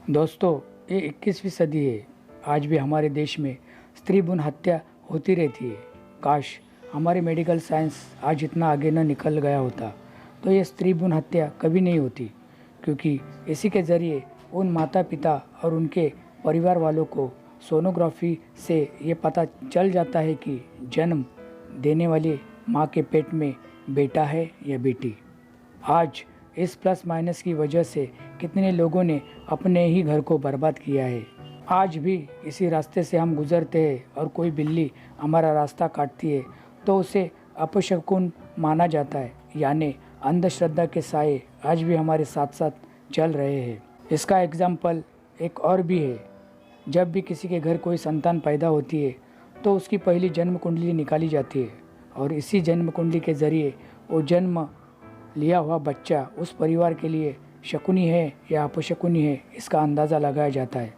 दोस्तों, ये 21वीं सदी है। आज भी हमारे देश में स्त्री भ्रूण हत्या होती रहती है। काश हमारी मेडिकल साइंस आज इतना आगे न निकल गया होता तो ये स्त्री भ्रूण हत्या कभी नहीं होती, क्योंकि इसी के ज़रिए उन माता पिता और उनके परिवार वालों को सोनोग्राफी से ये पता चल जाता है कि जन्म देने वाली माँ के पेट में बेटा है या बेटी। आज इस प्लस माइनस की वजह से कितने लोगों ने अपने ही घर को बर्बाद किया है। आज भी इसी रास्ते से हम गुजरते हैं और कोई बिल्ली हमारा रास्ता काटती है तो उसे अपशकुन माना जाता है, यानी अंधश्रद्धा के साए आज भी हमारे साथ साथ चल रहे हैं। इसका एग्जाम्पल एक और भी है। जब भी किसी के घर कोई संतान पैदा होती है तो उसकी पहली जन्म कुंडली निकाली जाती है और इसी जन्म कुंडली के ज़रिए वो जन्म लिया हुआ बच्चा उस परिवार के लिए शकुनी है या अपशकुनी है, इसका अंदाज़ा लगाया जाता है।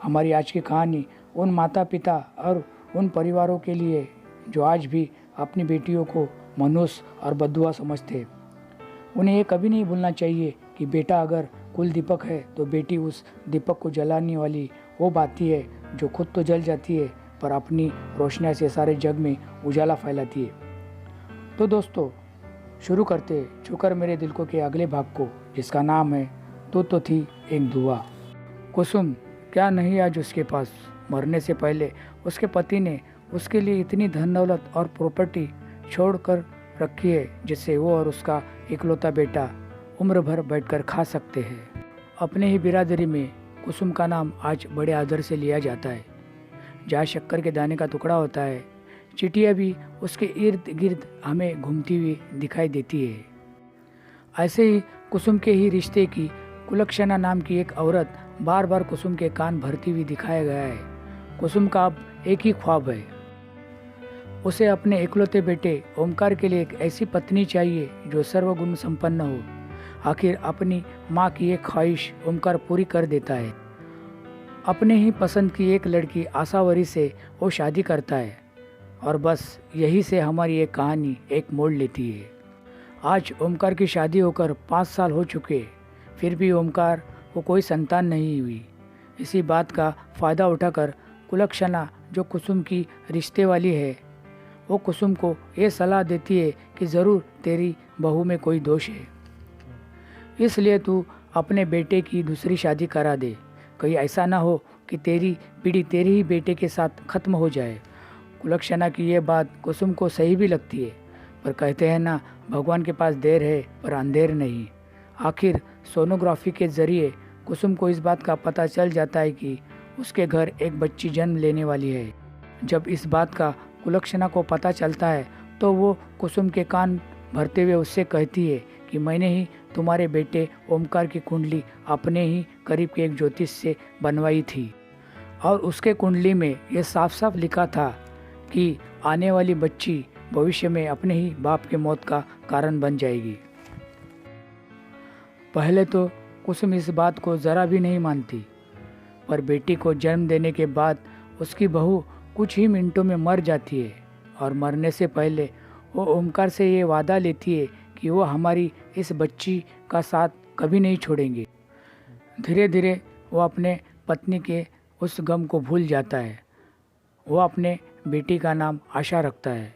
हमारी आज की कहानी उन माता पिता और उन परिवारों के लिए जो आज भी अपनी बेटियों को मनुष्य और बददुआ समझते हैं। उन्हें ये कभी नहीं भूलना चाहिए कि बेटा अगर कुल दीपक है तो बेटी उस दीपक को जलाने वाली वो बाती है जो खुद तो जल जाती है पर अपनी रोशनी से सारे जग में उजाला फैलाती है। तो दोस्तों, शुरू करते छूकर मेरे दिल को के अगले भाग को, जिसका नाम है तो थी एक दुआ। कुसुम क्या नहीं आज उसके पास। मरने से पहले उसके पति ने उसके लिए इतनी धन दौलत और प्रॉपर्टी छोड़ कर रखी है जिससे वो और उसका इकलौता बेटा उम्र भर बैठकर खा सकते हैं। अपने ही बिरादरी में कुसुम का नाम आज बड़े आदर से लिया जाता है। जहाँ शक्कर के दाने का टुकड़ा होता है, चिटिया भी उसके इर्द गिर्द हमें घूमती हुई दिखाई देती है। ऐसे ही कुसुम के ही रिश्ते की कुलक्षणा नाम की एक औरत बार बार कुसुम के कान भरती हुई दिखाया गया है। कुसुम का अब एक ही ख्वाब है, उसे अपने इकलौते बेटे ओमकार के लिए एक ऐसी पत्नी चाहिए जो सर्वगुण संपन्न हो। आखिर अपनी माँ की एक ख्वाहिश ओमकार पूरी कर देता है। अपने ही पसंद की एक लड़की आशावरी से वो शादी करता है और बस यही से हमारी एक कहानी एक मोड़ लेती है। आज ओमकार की शादी होकर 5 साल हो चुके, फिर भी ओमकार को कोई संतान नहीं हुई। इसी बात का फ़ायदा उठाकर कुलक्षणा, जो कुसुम की रिश्ते वाली है, वो कुसुम को ये सलाह देती है कि ज़रूर तेरी बहू में कोई दोष है, इसलिए तू अपने बेटे की दूसरी शादी करा दे। कहीं ऐसा ना हो कि तेरी पीढ़ी तेरे ही बेटे के साथ ख़त्म हो जाए। कुलक्षणा की ये बात कुसुम को सही भी लगती है, पर कहते हैं ना, भगवान के पास देर है पर अंधेर नहीं। आखिर सोनोग्राफी के ज़रिए कुसुम को इस बात का पता चल जाता है कि उसके घर एक बच्ची जन्म लेने वाली है। जब इस बात का कुलक्षणा को पता चलता है तो वो कुसुम के कान भरते हुए उससे कहती है कि मैंने ही तुम्हारे बेटे ओमकार की कुंडली अपने ही करीब के एक ज्योतिष से बनवाई थी और उसके कुंडली में ये साफ साफ लिखा था कि आने वाली बच्ची भविष्य में अपने ही बाप के मौत का कारण बन जाएगी। पहले तो कुसुम इस बात को ज़रा भी नहीं मानती, पर बेटी को जन्म देने के बाद उसकी बहू कुछ ही मिनटों में मर जाती है और मरने से पहले वो ओमकार से ये वादा लेती है कि वो हमारी इस बच्ची का साथ कभी नहीं छोड़ेंगे। धीरे धीरे वो अपने पत्नी के उस गम को भूल जाता है। वो अपने बेटी का नाम आशा रखता है।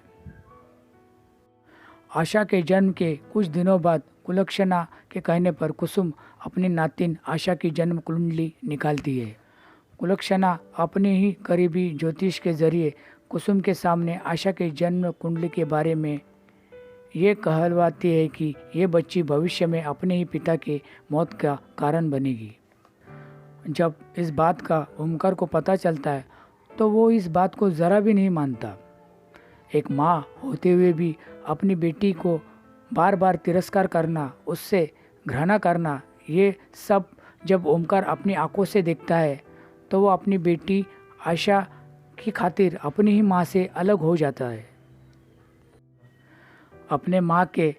आशा के जन्म के कुछ दिनों बाद कुलक्षणा के कहने पर कुसुम अपनी नातिन आशा की जन्म कुंडली निकालती है। कुलक्षणा अपने ही करीबी ज्योतिष के जरिए कुसुम के सामने आशा के जन्म कुंडली के बारे में ये कहलवाती है कि ये बच्ची भविष्य में अपने ही पिता के मौत का कारण बनेगी। जब इस बात का ओमकार को पता चलता है तो वो इस बात को ज़रा भी नहीं मानता। एक माँ होते हुए भी अपनी बेटी को बार बार तिरस्कार करना, उससे घृणा करना, ये सब जब ओमकार अपनी आंखों से देखता है तो वो अपनी बेटी आशा की खातिर अपनी ही माँ से अलग हो जाता है। अपने माँ के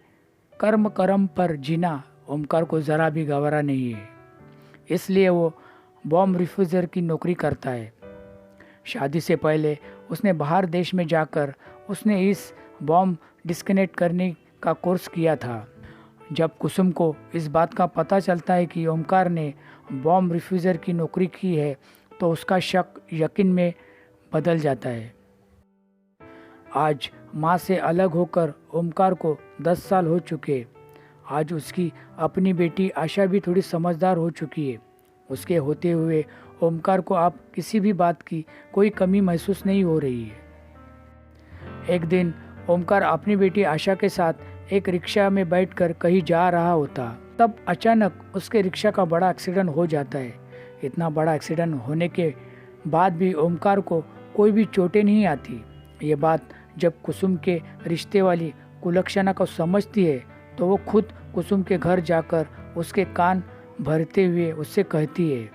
कर्म पर जीना ओमकार को ज़रा भी गवारा नहीं है, इसलिए वो बॉम्ब रिफ्यूज़र की नौकरी करता है। शादी से पहले उसने बाहर देश में जाकर उसने इस बॉम्ब डिस्कनेक्ट करने का कोर्स किया था। जब कुसुम को इस बात का पता चलता है कि ओमकार ने बॉम्ब रिफ्यूज़र की नौकरी की है तो उसका शक यकीन में बदल जाता है। आज माँ से अलग होकर ओमकार को 10 साल हो चुके। आज उसकी अपनी बेटी आशा भी थोड़ी समझदार हो चुकी है। उसके होते हुए ओमकार को अब किसी भी बात की कोई कमी महसूस नहीं हो रही है। एक दिन ओमकार अपनी बेटी आशा के साथ एक रिक्शा में बैठकर कहीं जा रहा होता, तब अचानक उसके रिक्शा का बड़ा एक्सीडेंट हो जाता है। इतना बड़ा एक्सीडेंट होने के बाद भी ओमकार को कोई भी चोटें नहीं आती। ये बात जब कुसुम के रिश्ते वाली कुलक्षणा को समझती है तो वो खुद कुसुम के घर जाकर उसके कान भरते हुए उससे कहती है,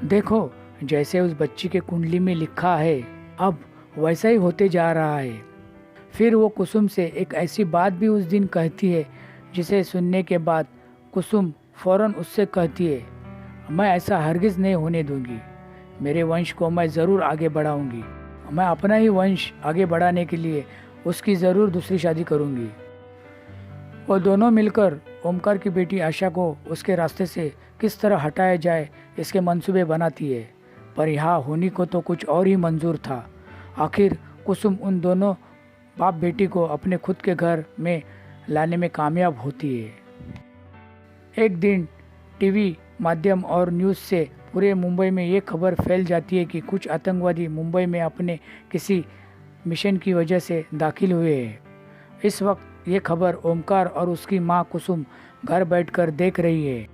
देखो जैसे उस बच्ची के कुंडली में लिखा है अब वैसा ही होते जा रहा है। फिर वो कुसुम से एक ऐसी बात भी उस दिन कहती है जिसे सुनने के बाद कुसुम फौरन उससे कहती है, मैं ऐसा हरगिज़ नहीं होने दूंगी। मेरे वंश को मैं ज़रूर आगे बढ़ाऊंगी। मैं अपना ही वंश आगे बढ़ाने के लिए उसकी ज़रूर दूसरी शादी करूंगी। वो दोनों मिलकर ओमकार की बेटी आशा को उसके रास्ते से किस तरह हटाया जाए इसके मंसूबे बनाती है, पर यहाँ होनी को तो कुछ और ही मंजूर था। आखिर कुसुम उन दोनों बाप बेटी को अपने खुद के घर में लाने में कामयाब होती है। एक दिन टीवी माध्यम और न्यूज़ से पूरे मुंबई में ये खबर फैल जाती है कि कुछ आतंकवादी मुंबई में अपने किसी मिशन की वजह से दाखिल हुए हैं। इस वक्त ये खबर ओमकार और उसकी माँ कुसुम घर बैठकर देख रही है।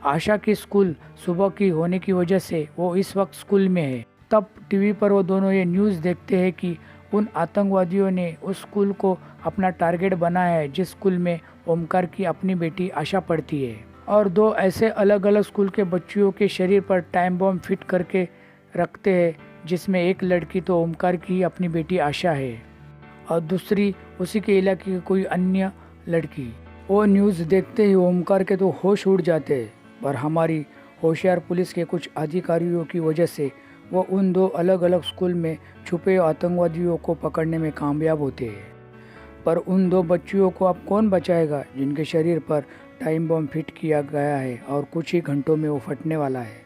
आशा की स्कूल सुबह की होने की वजह से वो इस वक्त स्कूल में है। तब टीवी पर वो दोनों ये न्यूज़ देखते हैं कि उन आतंकवादियों ने उस स्कूल को अपना टारगेट बनाया है जिस स्कूल में ओमकार की अपनी बेटी आशा पढ़ती है। और दो ऐसे अलग अलग स्कूल के बच्चियों के शरीर पर टाइम बम फिट करके रखते हैं, जिसमें एक लड़की तो ओमकार की अपनी बेटी आशा है और दूसरी उसी के इलाके की कोई अन्य लड़की। वो न्यूज़ देखते ही ओमकार के तो होश उड़ जाते हैं, पर हमारी होशियार पुलिस के कुछ अधिकारियों की वजह से वो उन दो अलग अलग स्कूल में छुपे आतंकवादियों को पकड़ने में कामयाब होते हैं। पर उन दो बच्चियों को अब कौन बचाएगा जिनके शरीर पर टाइम बम फिट किया गया है और कुछ ही घंटों में वो फटने वाला है।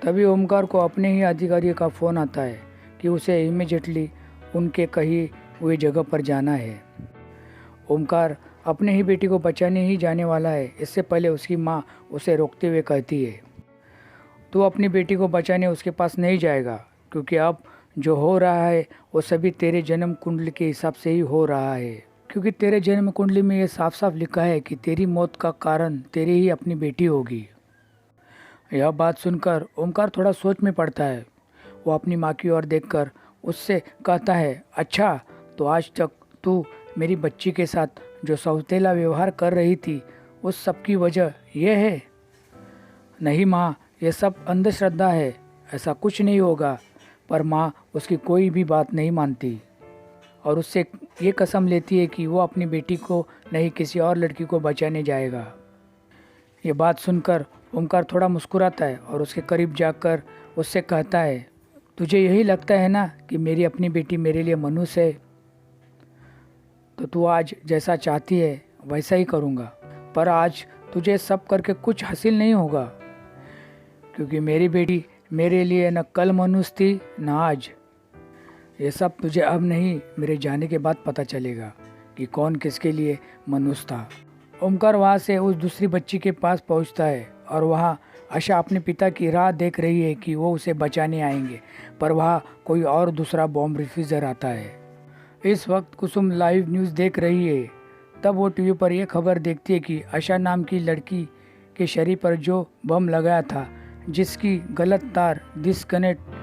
तभी ओमकार को अपने ही अधिकारी का फ़ोन आता है कि उसे इमीडिएटली उनके कही हुई जगह पर जाना है। ओमकार अपने ही बेटी को बचाने ही जाने वाला है। इससे पहले उसकी माँ उसे रोकते हुए कहती है, तू अपनी बेटी को बचाने उसके पास नहीं जाएगा, क्योंकि अब जो हो रहा है वो सभी तेरे जन्म कुंडली के हिसाब से ही हो रहा है। क्योंकि तेरे जन्म कुंडली में ये साफ साफ लिखा है कि तेरी मौत का कारण तेरी ही अपनी बेटी होगी। यह बात सुनकर ओमकार थोड़ा सोच में पड़ता है। वो अपनी माँ की ओर देखकर उससे कहता है, अच्छा तो आज तक तू मेरी बच्ची के साथ जो सौतेला व्यवहार कर रही थी उस सब की वजह यह है? नहीं माँ, यह सब अंधश्रद्धा है, ऐसा कुछ नहीं होगा। पर माँ उसकी कोई भी बात नहीं मानती और उससे ये कसम लेती है कि वो अपनी बेटी को नहीं किसी और लड़की को बचाने जाएगा। ये बात सुनकर ओमकार थोड़ा मुस्कुराता है और उसके करीब जाकर उससे कहता है, तुझे यही लगता है ना कि मेरी अपनी बेटी मेरे लिए मनुष्य है, तो तू आज जैसा चाहती है वैसा ही करूँगा। पर आज तुझे सब करके कुछ हासिल नहीं होगा, क्योंकि मेरी बेटी मेरे लिए न कल मनुष्य थी न आज। ये सब तुझे अब नहीं, मेरे जाने के बाद पता चलेगा कि कौन किसके लिए मनुष्य था। ओमकार वहाँ से उस दूसरी बच्ची के पास पहुँचता है और वहाँ आशा अपने पिता की राह देख रही है कि वो उसे बचाने आएंगे, पर वहाँ कोई और दूसरा बॉम्ब रिफ्यूज़र आता है। इस वक्त कुसुम लाइव न्यूज़ देख रही है। तब वो टीवी पर यह खबर देखती है कि आशा नाम की लड़की के शरीर पर जो बम लगाया था, जिसकी गलत तार डिस्कनेक्ट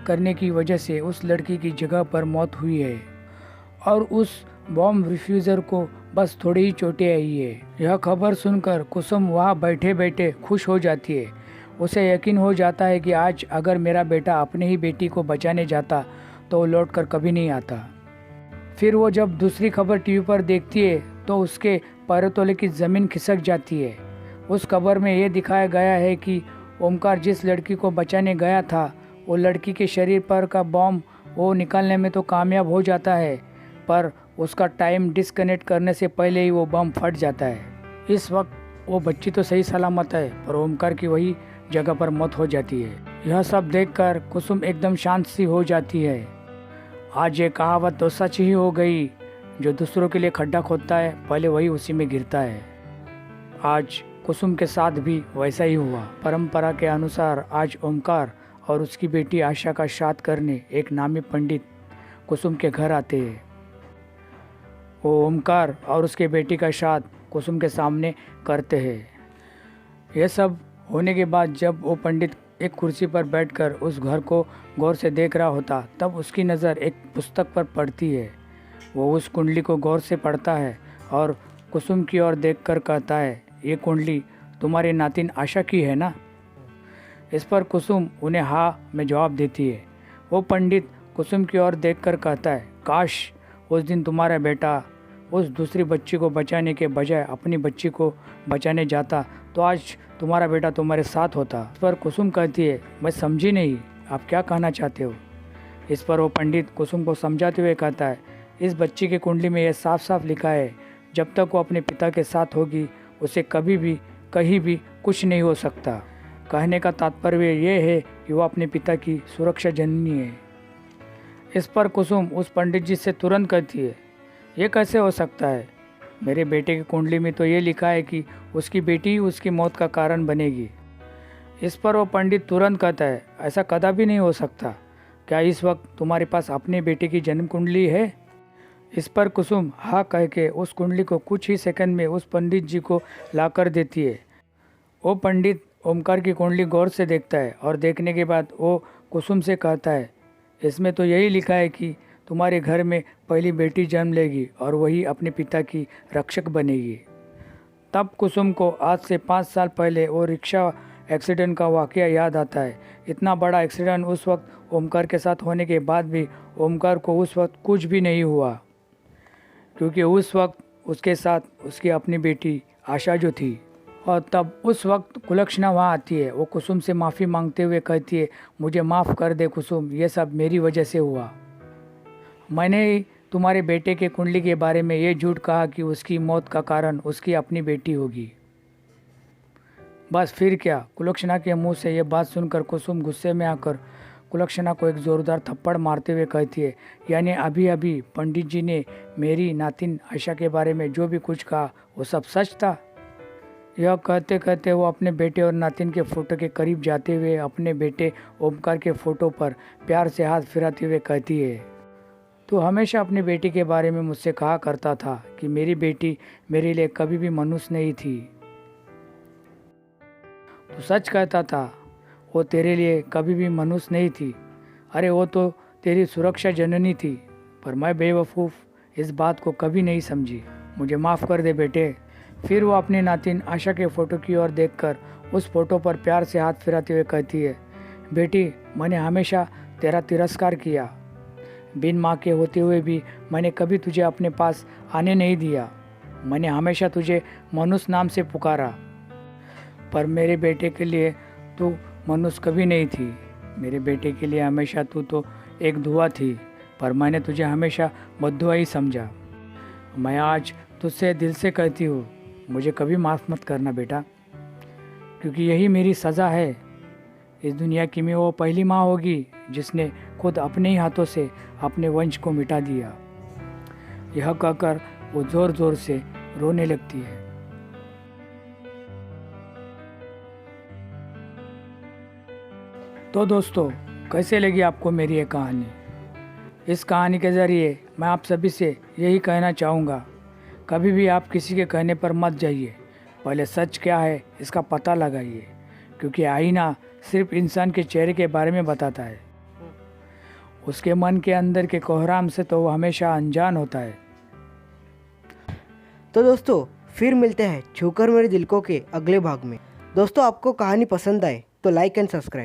करने की वजह से उस लड़की की जगह पर मौत हुई है और उस बॉम्ब रिफ्यूज़र को बस थोड़ी ही चोटें आई है। यह खबर सुनकर कुसुम वहाँ बैठे बैठे खुश हो जाती है। उसे यकीन हो जाता है कि आज अगर मेरा बेटा अपने ही बेटी को बचाने जाता तो वो लौट कर कभी नहीं आता। फिर वो जब दूसरी खबर टीवी पर देखती है तो उसके पैरों तले की ज़मीन खिसक जाती है। उस खबर में ये दिखाया गया है कि ओमकार जिस लड़की को बचाने गया था वो लड़की के शरीर पर का बॉम्ब वो निकालने में तो कामयाब हो जाता है, पर उसका टाइम डिस्कनेक्ट करने से पहले ही वो बम फट जाता है। इस वक्त वो बच्ची तो सही सलामत है, पर ओमकार की वही जगह पर मौत हो जाती है। यह सब देखकर कुसुम एकदम शांत सी हो जाती है। आज ये कहावत तो सच ही हो गई, जो दूसरों के लिए खड्डा खोदता है पहले वही उसी में गिरता है। आज कुसुम के साथ भी वैसा ही हुआ। परंपरा के अनुसार आज ओमकार और उसकी बेटी आशा का श्राद्ध करने एक नामी पंडित कुसुम के घर आते हैं। वो ओमकार और उसके बेटी का श्राद्ध कुसुम के सामने करते हैं। यह सब होने के बाद जब वो पंडित एक कुर्सी पर बैठकर उस घर को गौर से देख रहा होता, तब उसकी नज़र एक पुस्तक पर पड़ती है। वो उस कुंडली को गौर से पढ़ता है और कुसुम की ओर देखकर कहता है, ये कुंडली तुम्हारी नातिन आशा की है ना? इस पर कुसुम उन्हें हाँ में जवाब देती है। वो पंडित कुसुम की ओर देखकर कहता है, काश उस दिन तुम्हारा बेटा उस दूसरी बच्ची को बचाने के बजाय अपनी बच्ची को बचाने जाता तो आज तुम्हारा बेटा तुम्हारे साथ होता। इस पर कुसुम कहती है, मैं समझी नहीं, आप क्या कहना चाहते हो? इस पर वो पंडित कुसुम को समझाते हुए कहता है, इस बच्ची की कुंडली में यह साफ साफ लिखा है, जब तक वो अपने पिता के साथ होगी उसे कभी भी कहीं भी कुछ नहीं हो सकता। कहने का तात्पर्य ये है कि वो अपने पिता की सुरक्षा जननी है। इस पर कुसुम उस पंडित जी से तुरंत कहती है, ये कैसे हो सकता है? मेरे बेटे की कुंडली में तो ये लिखा है कि उसकी बेटी ही उसकी मौत का कारण बनेगी। इस पर वो पंडित तुरंत कहता है, ऐसा कदापि नहीं हो सकता। क्या इस वक्त तुम्हारे पास अपने बेटे की जन्म कुंडली है? इस पर कुसुम हाँ कह के उस कुंडली को कुछ ही सेकंड में उस पंडित जी को ला कर देती है। वो पंडित ओमकार की कुंडली गौर से देखता है और देखने के बाद वो कुसुम से कहता है, इसमें तो यही लिखा है कि तुम्हारे घर में पहली बेटी जन्म लेगी और वही अपने पिता की रक्षक बनेगी। तब कुसुम को आज से 5 साल पहले वो रिक्शा एक्सीडेंट का वाकया याद आता है। इतना बड़ा एक्सीडेंट उस वक्त ओमकार के साथ होने के बाद भी ओमकार को उस वक्त कुछ भी नहीं हुआ, क्योंकि उस वक्त उसके साथ उसकी अपनी बेटी आशा जो थी। और तब उस वक्त कुलक्षणा वहाँ आती है। वो कुसुम से माफ़ी मांगते हुए कहती है, मुझे माफ़ कर दे कुसुम, ये सब मेरी वजह से हुआ। मैंने ही तुम्हारे बेटे के कुंडली के बारे में ये झूठ कहा कि उसकी मौत का कारण उसकी अपनी बेटी होगी। बस फिर क्या? कुलक्षणा के मुंह से ये बात सुनकर कुसुम गुस्से में आकर कुलक्षणा को एक ज़ोरदार थप्पड़ मारते हुए कहती है, यानी अभी अभी पंडित जी ने मेरी नातिन आशा के बारे में जो भी कुछ कहा वो सब सच था? यह कहते कहते वो अपने बेटे और नातिन के फ़ोटो के करीब जाते हुए अपने बेटे ओमकार के फ़ोटो पर प्यार से हाथ फिराते हुए कहती है, तू हमेशा अपनी बेटी के बारे में मुझसे कहा करता था कि मेरी बेटी मेरे लिए कभी भी मनुष्य नहीं थी। तू सच कहता था, वो तेरे लिए कभी भी मनुष्य नहीं थी। अरे वो तो तेरी सुरक्षा जननी थी, पर मैं बेवकूफ़ इस बात को कभी नहीं समझी। मुझे माफ़ कर दे बेटे। फिर वो अपनी नातिन आशा के फ़ोटो की ओर देखकर उस फ़ोटो पर प्यार से हाथ फिराते हुए कहती है, बेटी मैंने हमेशा तेरा तिरस्कार किया। बिन माँ के होते हुए भी मैंने कभी तुझे अपने पास आने नहीं दिया। मैंने हमेशा तुझे मनुष्य नाम से पुकारा, पर मेरे बेटे के लिए तू मनुष्य कभी नहीं थी। मेरे बेटे के लिए हमेशा तू तो एक दुआ थी, पर मैंने तुझे हमेशा बद्दुआ ही समझा। मैं आज तुझसे दिल से कहती हूँ, मुझे कभी माफ़ मत करना बेटा, क्योंकि यही मेरी सज़ा है। इस दुनिया की में वो पहली माँ होगी जिसने खुद अपने ही हाथों से अपने वंश को मिटा दिया। यह कहकर वो ज़ोर ज़ोर से रोने लगती है। तो दोस्तों, कैसे लगी आपको मेरी ये कहानी? इस कहानी के ज़रिए मैं आप सभी से यही कहना चाहूँगा, कभी भी आप किसी के कहने पर मत जाइए, पहले सच क्या है इसका पता लगाइए, क्योंकि आईना सिर्फ इंसान के चेहरे के बारे में बताता है, उसके मन के अंदर के कोहराम से तो वो हमेशा अनजान होता है। तो दोस्तों, फिर मिलते हैं छूकर मेरे दिल को के अगले भाग में। दोस्तों, आपको कहानी पसंद आए तो लाइक एंड सब्सक्राइब।